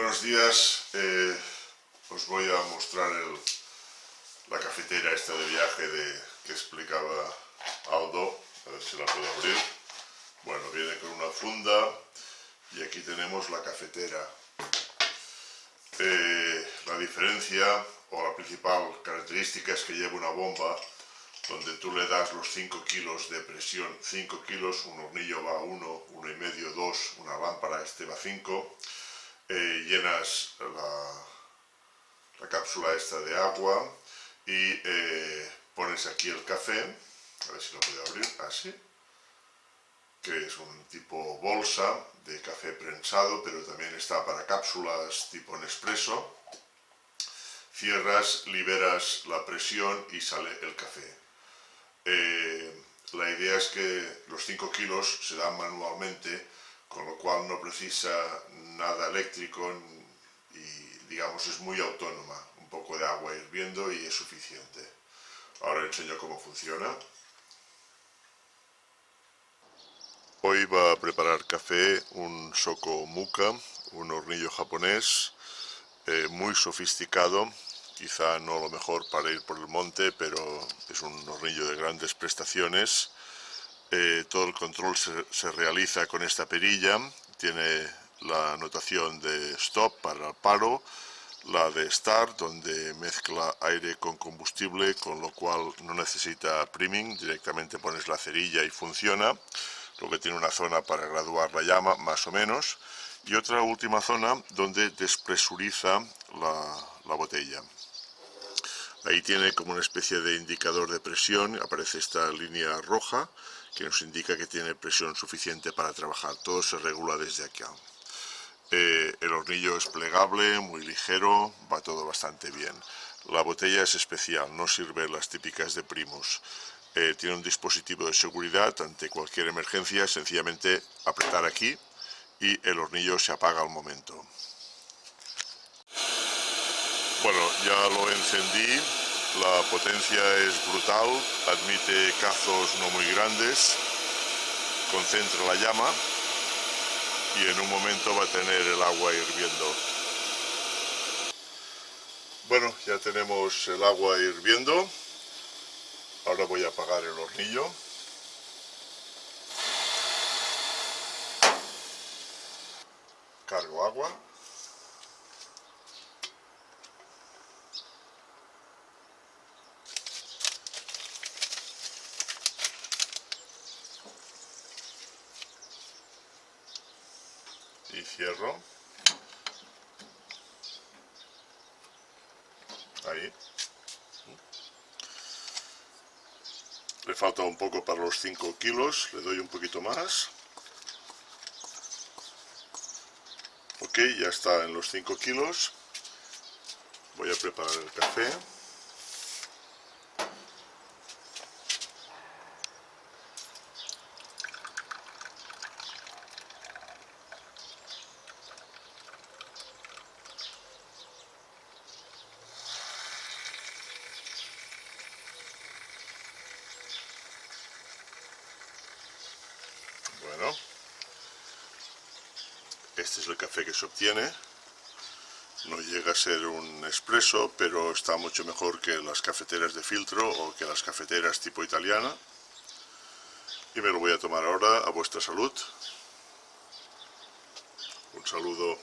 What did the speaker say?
Buenos días, os voy a mostrar la cafetera esta de viaje que explicaba Aldo, a ver si la puedo abrir. Bueno, viene con una funda y aquí tenemos la cafetera. La diferencia o la principal característica es que lleva una bomba donde tú le das los 5 kilos de presión, 5 kilos, un hornillo va a 1, 1,5, 2, una lámpara este va a 5. Llenas la cápsula esta de agua y pones aquí el café, a ver si lo puedo abrir, así, que es un tipo bolsa de café prensado, pero también está para cápsulas tipo Nespresso. Cierras, liberas la presión y sale el café. La idea es que los 5 kilos se dan manualmente, con lo cual no precisa nada eléctrico y digamos es muy autónoma. Un poco de agua hirviendo y es suficiente. Ahora enseño cómo funciona. Hoy va a preparar café un Shoko Muka, un hornillo japonés muy sofisticado. Quizá no lo mejor para ir por el monte, pero es un hornillo de grandes prestaciones. Todo el control se realiza con esta perilla. Tiene la anotación de stop para el paro, la de start donde mezcla aire con combustible, con lo cual no necesita priming, directamente pones la cerilla y funciona. Luego tiene una zona para graduar la llama, más o menos, y otra última zona donde despresuriza la botella. Ahí tiene como una especie de indicador de presión, aparece esta línea roja que nos indica que tiene presión suficiente para trabajar. Todo se regula desde acá. El hornillo es plegable, muy ligero, va todo bastante bien. La botella es especial, no sirve las típicas de Primus. Tiene un dispositivo de seguridad ante cualquier emergencia, sencillamente apretar aquí y el hornillo se apaga al momento. Bueno, ya lo encendí, la potencia es brutal, admite cazos no muy grandes, concentra la llama y en un momento va a tener el agua hirviendo. Bueno, ya tenemos el agua hirviendo, ahora voy a apagar el hornillo. Cargo agua. Y cierro. Ahí. Le falta un poco para los 5 kilos, le doy un poquito más. Ok, ya está en los 5 kilos. Voy a preparar el café. Bueno, este es el café que se obtiene. No llega a ser un espresso, pero está mucho mejor que las cafeteras de filtro o que las cafeteras tipo italiana. Y me lo voy a tomar ahora. A vuestra salud. Un saludo.